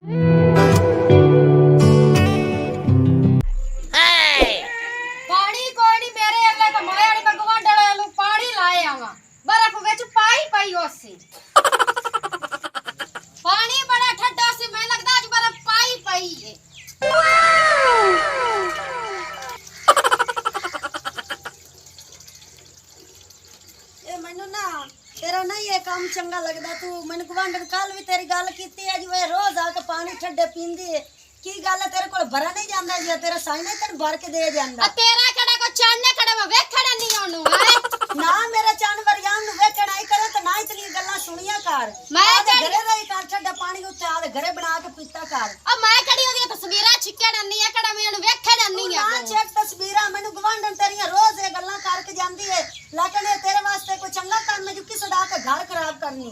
पानी कोई नहीं मेरे अल्लाह तो मैं वाली भगवान डाले लो पानी लाए आवा बर्फ विच पाई पाई ओसी पानी बड़ा ठंडा सी मैं लगदा आज बर्फ पाई पाई है ए मैनू ना तेरा नहीं ये काम चंगा लगदा तू मैनू गवांढन कल भी तेरी गल कीती है जो रोज आके पानी ठंडे पींदी है की गल है तेरे कोल भरा नहीं जांदा जी तेरा साईं ने तन भर के दे जांदा तेरा कड़ा को चांदने कड़ा में वेखड़ा नहीं ओनु है ना मेरा जानवर याम नु वेखण आई करे तो ना इतनी गल्ला सुनिया कर मैं घरे रही कर ठंडा पानी उत्ते आ घरे बना के पीता कर अब मैं कड़ी ओदी तस्वीरां छिक्के नहीं है कड़ा में वेखड़ा नहीं है ना चेक तस्वीरां मैनू गवांढन तेरियां रोज ये गल्ला करके जांदी है लेकिन तेरे वास्ते कोई चंगा काम में जो किस सदा के घर खराब करनी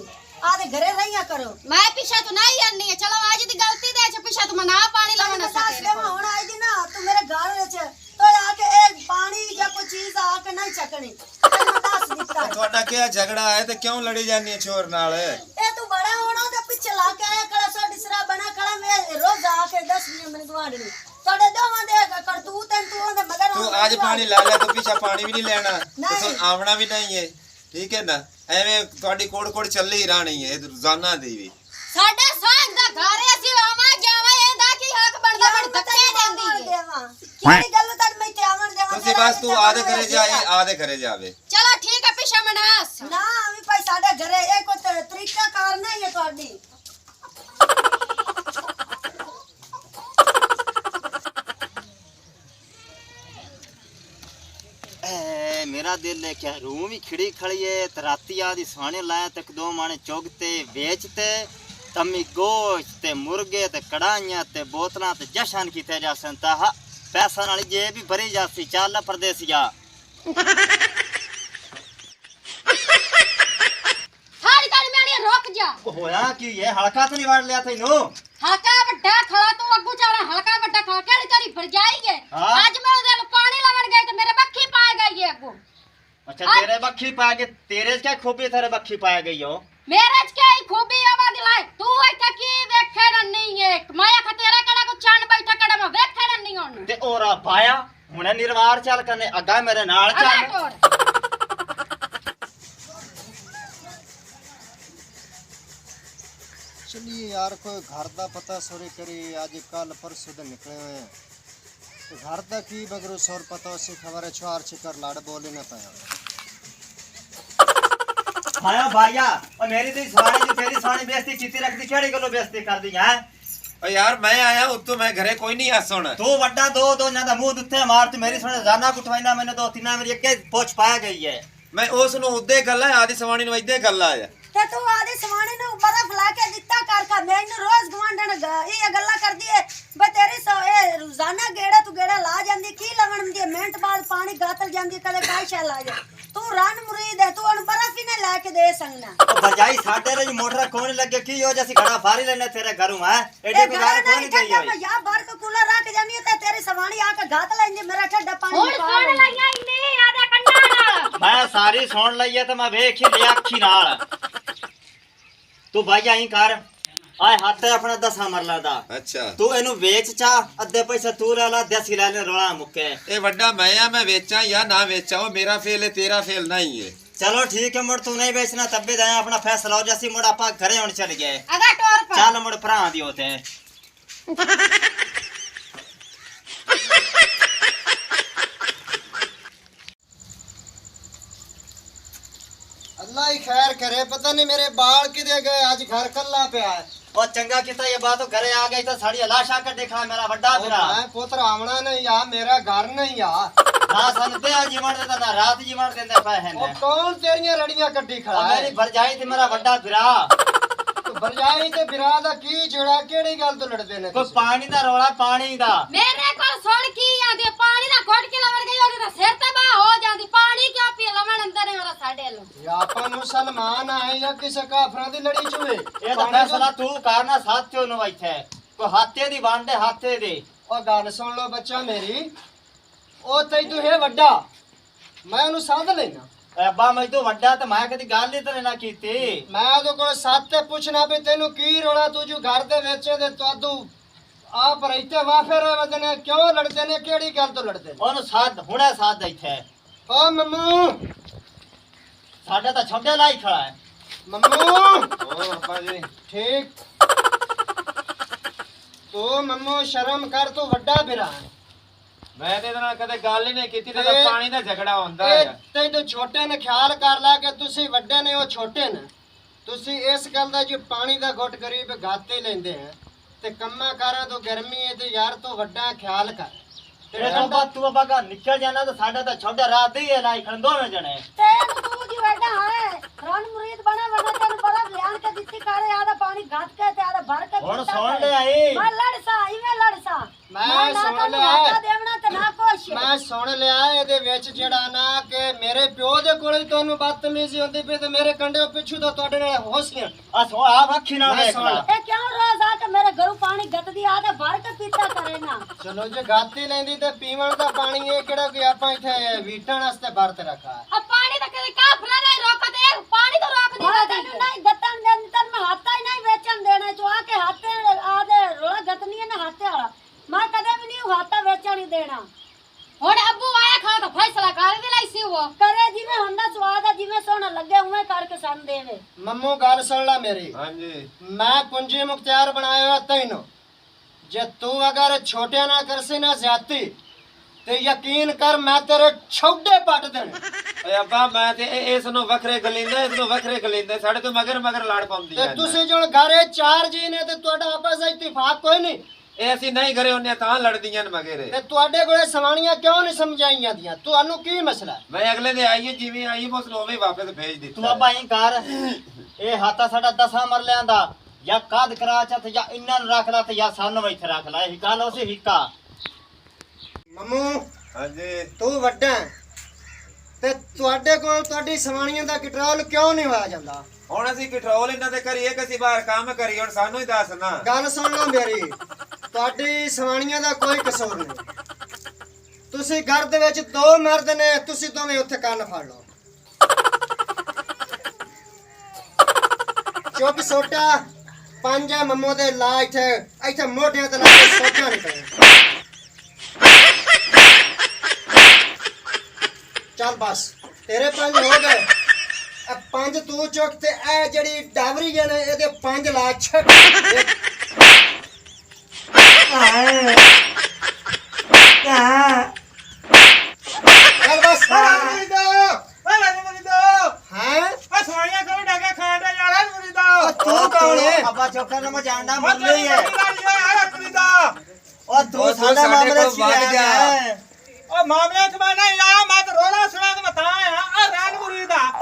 आधे घरे रहिया करो मैं पीछे तो नहीं आनी है चलो आज दी गलती दे छ पीछे तो मना पानी लावना सास देवा होना आई दी ना तू मेरे घर विच तो आके एक पानी या कोई चीज आके नहीं चकनी मैं दस दिता ਤੁਹਾਡਾ ਕੀ ਝਗੜਾ ਹੈ ਤੇ ਕਿਉਂ ਲੜੀ ਜਾਂਦੀ ਹੈ ਚੋਰ ਨਾਲ ए तू बड़ा होना ते पीछे ला के आया कला साडी सरा बना कला मैं रोज आके 10 दिन मैंने गवांडनी तोड़े दोवां दे करतूत तू ओंदे मगर तू आज पानी ला ले तो पीछे पानी भी नहीं लेना तो आवना भी नहीं है ठीक है ना ਐਵੇਂ ਤੁਹਾਡੀ ਕੋੜ ਕੋੜ ਚੱਲੀ ਹੀ ਰਾਣੀ ਹੈ ਰੋਜ਼ਾਨਾ ਦੀ ਵੀ ਸਾਡੇ ਸਾਂਝ ਦਾ ਘਰ ਅਸੀਂ ਆਵਾਂ ਜਾਵਾਂ ਇਹਦਾ ਕੀ ਹੱਕ ਬਣਦਾ ਬੜ ਧੱਕੇ ਦਿੰਦੀ ਹੈ ਕਿਹੜੀ ਗੱਲ ਤਨ ਮੈਂ ਤੇ ਆਵਣ ਦੇਵਾਂ ਤੁਸੀਂ ਬਸ ਤੂੰ ਆਦੇ ਘਰੇ ਜਾਏ ਆਦੇ ਘਰੇ ਜਾਵੇ ਚਲੋ ਠੀਕ ਹੈ ਪਿੱਛੇ ਮਨਾਸ ਨਾ ਵੀ ਭਾਈ ਸਾਡੇ ਘਰੇ ਇਹ ਕੋਈ ਤਰੀਕਾ ਕਾਰ ਨਹੀਂ ਹੈ ਤੁਹਾਡੀ मेरा दिल है क्या रूम ही खिड़ी खड़ी है तो राती आदि साने लाया तक दो माने चुगते बेचते तमी गोश्त ते मुर्गे ते कड़ाइयां ते बोतलां ते जशन कीते जासन ता पैसा नाल जे भी भरी जासी चल परदेसिया थाड़ी थाड़ी मेरी रुक जा होया की ये हलका तो नहीं वाड़ लिया तैनू हल्का बड़ा खड़ा तू अग्गू चाड़ा हल्का बड़ा खड़ा केड़ी तेरी भर जाएगी आज मैं ओदे पानी लावन गई तो मेरे बक्खी पाए गई है अग्गू अच्छा तेरे बक्खी पाए गए तेरे क्या खूबी तेरे बक्खी पाए गई हो मेरे च क्या खूबी आवा दिलाए तू इथे की वेखे नहीं है माया का तेरा कड़ा को चांद बैठा कड़ा में वेखे नहीं होन ते ओरा पाया हुने निर्वार चल करने अगा मेरे नाल चल चलिए यार कोई घर का पता सोरे करे आज कल परसों दिन निकले हुए हैं तो घर का की बगरू सोर पता उसे खबर है छुआर छिकर लाड़ बोले ना पाया हाया भाईया और मेरी तो साड़ी जो तेरी साड़ी बेइज्जती कीती रखदी केड़ी गलो बेइज्जती कर दी है ओ यार मैं आया उत्तो मैं घरे कोई नहीं आ सुन तू वड्डा दो ना दा मुंह दुत्ते मार तू मेरी सुने जाना कुटवाइना मैंने दो तीन मेरी एक पोछ पाया गई है मैं उस नु उदे गल्ला आदि सवाणी नु इदे गल्ला आया ते तू आदि सवाणी नु बर्फ ला के दित्ता कर मैनू रोज गवांढन ये गल्ला कर दी है बे तेरी ए रोजाना गेड़ा तू गेड़ा ला जांदी की लवण दी मिनट बाद पानी गातल जांदी कदे काय शै ला जा तू रन मुरीद है तू अन बर्फ ही ने ला के दे संगना ओ बजाई साडे रे मोटर कोण लगे की हो जैसी घड़ा फारी लेने तेरे घरों है एडे को घर कोण गई हो या बार पे कूलर रख जानी ते तेरी सवाणी आके गात लेंदी मेरा ठड्डा पानी हुन कौन लाइया इने आधा कन्ना नाल मैं सारी सुन लई है ते मैं वेख ही लिया अखी नाल तू भाई आई कर आए हाथ अपना 10 मरला दा अच्छा तू एनु बेच चा अद्धे पैसे तू ले ला 10 ले ले रोला मुके ए वड्डा मैं आ मैं बेचा या ना बेचा वो मेरा फेल है तेरा फेल नहीं है चलो ठीक है मुड़ तू नहीं बेचना तब भी दया अपना फैसला हो जैसी मुड़ आपा घरे होने चल गए अगा टोर पर चल मुड़ भरा दी होते अल्लाह ही खैर करे पता नहीं मेरे बाल किधे गए आज घर कल्ला पे आए और चंगा किता ये बात तो घरे आ गई तो साड़ी लाशा कर देखा मेरा बड़ा फिरा मैं पुत्र आमना नहीं आ मेरा घर नहीं आ ना संते जीवन देता ना रात जीवन देंदे पे है और कौन तेरियां रड़ियां कड्डी खड़ा है मेरी भर जाई थी मेरा बड़ा फिरा तो भरजाई ते बिरा दा की जोड़ा केड़ी गल तो लड़दे ने कोई पानी दा रोला पानी दा मेरे को सुन की आंदी पानी ना घोट के लवण गई और सिर ते बा हो जांदी पानी क्यों पी लवण अंदर है और साडे लो या अपन मुसलमान आए या किसी काफरा दी लड़ी चुए ये तो फैसला तू करना साथियों नु बैठे कोई हाथे दी बांडे हाथे दे और गल सुन लो बच्चा मेरी ओ तै तू है वड्डा मैं उन्हें साध लेना ਅੱਬਾ ਮੈਂ ਤੋਂ ਵੱਡਾ ਤੇ ਮੈਂ ਕਦੀ ਗੱਲ ਹੀ ਤੇਰੇ ਨਾਲ ਕੀਤੀ। ਮੈਂ ਉਹਦੇ ਕੋਲ ਸੱਤ ਤੇ ਪੁੱਛਣਾ ਵੀ ਤੈਨੂੰ ਕੀ ਰੋਲਾ, ਤੂੰ ਜੋ ਘਰ ਦੇ ਵਿੱਚ ਤੇ ਤੂੰ ਆਪ ਰਹਿਤੇ ਵਾਫੇ ਰਹਿੰਦੇ ਨੇ, ਕਿਉਂ ਲੜਦੇ ਨੇ, ਕਿਹੜੀ ਗੱਲ ਤੋਂ ਲੜਦੇ ਨੇ? ਉਹਨੂੰ ਸਾਧ ਹੁਣੇ ਸਾਧ ਇੱਥੇ ਓ ਮੰਮੂ, ਸਾਡੇ ਤਾਂ ਛੋਟੇ ਲਾਈ ਖੜਾ ਹੈ। ਮੰਮੂ ਓ ਅੱਬਾ ਜੀ ਠੀਕ, ਤੂੰ ਮੰਮੂ ਸ਼ਰਮ ਕਰ, ਤੂੰ ਵੱਡਾ ਬਿਰਾ। ਮੈਂ ਤੇ ਇਹਦੇ ਨਾਲ ਕਦੇ ਗੱਲ ਹੀ ਨਹੀਂ ਕੀਤੀ, ਤੇ ਪਾਣੀ ਦਾ ਝਗੜਾ ਹੁੰਦਾ ਇਹ ਹੈ। ਤੈਨੂੰ ਛੋਟੇ ਨੇ ਖਿਆਲ ਕਰ ਲੈ ਕਿ ਤੁਸੀਂ ਵੱਡੇ ਨੇ, ਉਹ ਛੋਟੇ ਨੇ। ਤੁਸੀਂ ਇਸ ਗੱਲ ਦਾ ਜੀ ਪਾਣੀ ਦਾ ਘੁੱਟ ਗਰੀਬ ਗਾਤੇ ਲੈਂਦੇ ਆ ਤੇ ਕੰਮਾਂ ਕਾਰਾਂ ਤੋਂ ਗਰਮੀ ਹੈ ਤੇ ਯਾਰ ਤੂੰ ਵੱਡਾ ਖਿਆਲ ਕਰ। ਤੇਰੇ ਤੋਂ ਬਾਅਦ ਤੂੰ ਅੱਬਾ ਘਰ ਨਿਕਲ ਜਾਣਾ ਤਾਂ ਸਾਡਾ ਤਾਂ ਛੋਟਾ ਰਾਤ ਹੀ ਹੈ ਲਾਈ ਖੜਨ ਦੋਵੇਂ ਜਣੇ। ਤੈਨੂੰ ਤੂੰ ਜੀ ਵੱਡਾ ਹੈ ਰਨ ਮੁਰੀਦ ਬਣਾ ਬਣਾ ਤੈਨੂੰ ਬੜਾ ਲਿਆਣ ਕੇ ਦਿੱਤੀ ਕਾਰੇ ਆਦਾ ਪਾਣੀ ਘੱਟ ਕੇ ਤੇ ਆਦਾ ਭਰ ਕੇ ਹੁਣ ਦਿੱਤਾ ਸੁਣ ਕਰੇ। ਲੈ ਆਈ ਮੈਂ ਲੜਸਾ ਇਵੇਂ ਲੜਸਾ ਮੈਂ ਨਾ ਸੁਣ ਤੈਨੂੰ ਲਿਆ। ਆਟਾ ਦੇਵਣਾ ਤੇ ਨਾ ਕੁਛ। ਮੈਂ ਸੁਣ ਲਿਆ ਇਹਦੇ ਵਿੱਚ ਜਿਹੜਾ ਨਾ ਕਿ ਮੇਰੇ ਪਿਓ ਦੇ ਕੋਲ ਹੀ ਤੁਹਾਨੂੰ ਬਦਤਮੀਜ਼ੀ ਹੁੰਦੀ ਪਈ ਤੇ ਮੇਰੇ ਕੰਡੇ ਪਿੱਛੂ ਤੋਂ ਤੁਹਾਡੇ ਨਾਲ ਹੋਸੀਆਂ। ਆ ਸੋ ਆਪ ਅੱਖੀ ਨਾਲ ਮੈਂ ਦੇਖ ਸੁਣ ਲੈ। ਲਾ। ਇਹ ਕਿਉਂ ਰੋਜ਼ ਆ ਕੇ ਮੇਰੇ ਘਰੋਂ ਪਾਣੀ ਗੱਤਦੀ ਆ ਤੇ ਭਰ ਕੇ ਪੀਤਾ ਕਰੇ ਨਾ। ਚਲੋ ਜੇ ਗਾਤੀ ਲੈਂਦੀ ਤੇ ਪੀਵਣ ਦਾ ਪਾਣੀ ਇਹ ਕਿਹੜਾ ਕਿ ਆਪਾਂ ਇੱਥੇ ਵੀਟਣ ਵਾਸਤੇ ਵਰਤ ਰੱਖਾ। ਆ ਪਾਣੀ ਤਾਂ ਕਦੇ ਕਾਫਲਾ ਨਹੀਂ ਰੋਕਦੇ, ਪਾਣੀ ਤਾਂ ਰੋਕ ਮੈਂ ਦਿੰਦਾ ਤੈਨੂੰ ਨਹੀਂ ਗੱਤਨ ਦੇਣ ਤੈਨੂੰ ਮੈਂ ਹੱਥਾਂ ਹੀ ਨਹੀਂ ਵੇਚਣ ਦੇਣਾ। ਤੂੰ ਆ ਕੇ ਹੱਥੇ ਆਦੇ ਰੋਲਾ ਗੱਤਨੀ ਨਾ ਹੱਥੇ ਵਾਲਾ ਮੈਂ ਕਦੇ ਵੀ ਨਹੀਂ ਹੱਥਾਂ ਵੇਚਣ ਨਹੀਂ ਦੇਣਾ। ਹੁਣ ਅੱਬੂ ਆਇਆ ਖਾ ਤਾਂ ਫੈਸਲਾ ਕਰ ਦੇ ਲਈ ਸੀ ਉਹ। ਕਰੇ ਜਿਵੇਂ ਹੁੰਦਾ ਸਵਾਦ ਆ, ਜਿਵੇਂ ਸੋਹਣਾ ਲੱਗੇ ਉਵੇਂ ਕਰਕੇ ਸਾਨੂੰ ਦੇਵੇ। ਮੰਮੂ ਗੱਲ ਸੁਣ ਲੈ ਮੇਰੀ। ਹਾਂਜੀ ਮੈਂ ਪੂੰਜੀ ਮੁਖਤਿਆਰ ਬਣਾਇਆ ਹੋਇਆ ਤੈਨੂੰ। ਜੇ ਤੂੰ ਅਗਰ ਛੋਟਿਆਂ ਨਾਲ ਕਰਸੇ ਨਾ ਜ਼ਿਆਦਤੀ ਤੇ ਯਕੀਨ ਕਰ ਮੈਂ ਤੇਰੇ ਛੋਡੇ ਪੱਟ ਦੇਣੇ। ਓਏ ਅੱਬਾ ਮੈਂ ਤੇ ਇਸ ਨੂੰ ਵੱਖਰੇ ਗਲਿੰਦਾ, ਇਸ ਨੂੰ ਵੱਖਰੇ ਗਲਿੰਦਾ, ਸਾਡੇ ਤੋਂ ਮਗਰ ਲੜ ਪਾਉਂਦੀ ਤੇ ਹੈ। ਤੁਸੀਂ ਜਣ ਘਰੇ ਚਾਰ ਜੀ ਨੇ ਤੇ ਤੁਹਾਡਾ ਆਪਸ ਵਿੱਚ ਇਤਫਾਕ ਕੋਈ ਨਹੀਂ ਇਹ ਅਸੀਂ ਨਹੀਂ ਘਰੇ ਹੁੰਨੇ ਤਾਂ ਲੜਦੀਆਂ ਨੇ ਮਗਰੇ। ਤੇ ਤੁਹਾਡੇ ਕੋਲੇ ਸਵਾਣੀਆਂ ਕਿਉਂ ਨਹੀਂ ਸਮਝਾਈਆਂ ਦੀਆਂ? ਤੁਹਾਨੂੰ ਕੀ ਮਸਲਾ? ਮੈਂ ਅਗਲੇ ਦੇ ਆਈਏ ਜਿਵੇਂ ਆਈ ਮੈਂ ਉਸਨੂੰ ਉਵੇਂ ਵਾਪਸ ਭੇਜ ਦਿੱਤਾ। ਤੂੰ ਅੱਬਾ ਹੀ ਕਰ। ਇਹ ਹਾਤਾ ਸਾਡਾ 10 ਮਰਲਿਆਂ ਦਾ ਜਾਂ ਕਾਦ ਕਰਾ ਚੱਤ ਜਾਂ ਇਹਨਾਂ ਨੂੰ ਰੱਖ ਲੈ ਤੇ ਜਾਂ ਸਾਨੂੰ ਇੱਥੇ ਰੱਖ ਲੈ। ਇਹ ਗੱਲ ਉਸੇ ਹਿੱਕਾ। ਮੰਮੂ ਹਾਂਜੀ ਤੂੰ ਵੱਡਾ ਹੈ ਤੇ ਤੁਹਾਡੇ ਕੋਲ ਤੁਹਾਡੀ ਸਵਾਣੀਆਂ ਦਾ ਕੰਟਰੋਲ ਕਿਉਂ ਨਹੀਂ ਹੋਇਆ ਜਾਂਦਾ? ਹੁਣ ਅਸੀਂ ਕੰਟਰੋਲ ਇਹਨਾਂ ਤੇ ਕਰੀਏ ਕਿ ਅਸੀਂ ਬਾਹਰ ਕੰਮ ਕਰੀਏ? ਹੁਣ ਸਾਨੂੰ ਹੀ ਦੱਸ ਨਾ। ਗੱਲ ਸੁਣ ਲਓ ਮੇਰੀ, ਤੁਹਾਡੀ ਸਵਾਣੀਆਂ ਦਾ ਕੋਈ ਕਸੂਰ ਨਹੀਂ। ਤੁਸੀਂ ਘਰ ਦੇ ਵਿੱਚ ਦੋ ਮਰਦ ਨੇ, ਤੁਸੀਂ ਦੋਵੇਂ ਉੱਥੇ ਕੰਨ ਫੜ ਲਓ। ਚੁੱਪ ਸੋਟਾ ਪੰਜ ਹੈ ਮੰਮੋ ਦੇ ਲਾ ਇੱਥੇ ਮੋਢਿਆਂ ਤੇ ਲਾ ਕੇ ਸੋਟਾ ਨਿਕਲੇ। ਚੱਲ ਬਸ ਤੇਰੇ ਪੰਜ ਹੋ ਗਏ। ਇਹ ਪੰਜ ਤੂੰ ਚੁੱਕ ਤੇ ਇਹ ਜਿਹੜੀ ਡਾਵਰੀ ਜਣ ਇਹਦੇ ਪੰਜ ਲਾ ਛੱਡ। ਚੱਲ ਬਸ ਤੂੰ ਕੌਣ ਹੈ? ਅੱਬਾ ਚੌਕਰ ਨੂੰ ਮੈਂ ਜਾਣਦਾ ਮੁੱਲੇ ਹੀ ਹੈ। ਉਹ ਤੂੰ ਸਾਡਾ ਮਾਮਲੇ ਚ ਵੱਧ ਆ ਜਾ। ਗਿਆ।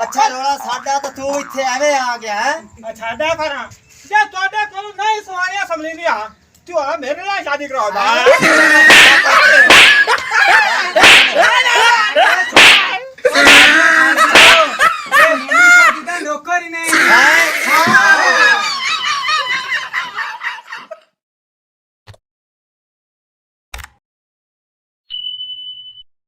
ਅੱਛਾ ਰੋਲਾ ਸਾਡਾ ਤਾਂ ਤੂੰ ਇੱਥੇ ਐਵੇਂ ਆ ਗਿਆ ਹੈ। ਛਾਡਾ ਕਰਾਂ ਜੇ ਤੁਹਾਡੇ ਕੋਲ ਨਹੀਂ ਸਵਾਰੀਆਂ ਸੰਭਲੀ ਦੀਆਂ ਤੂੰ ਮੇਰੇ ਨਾਲ ਸ਼ਾਦੀ ਕਰਾਉਂਦਾ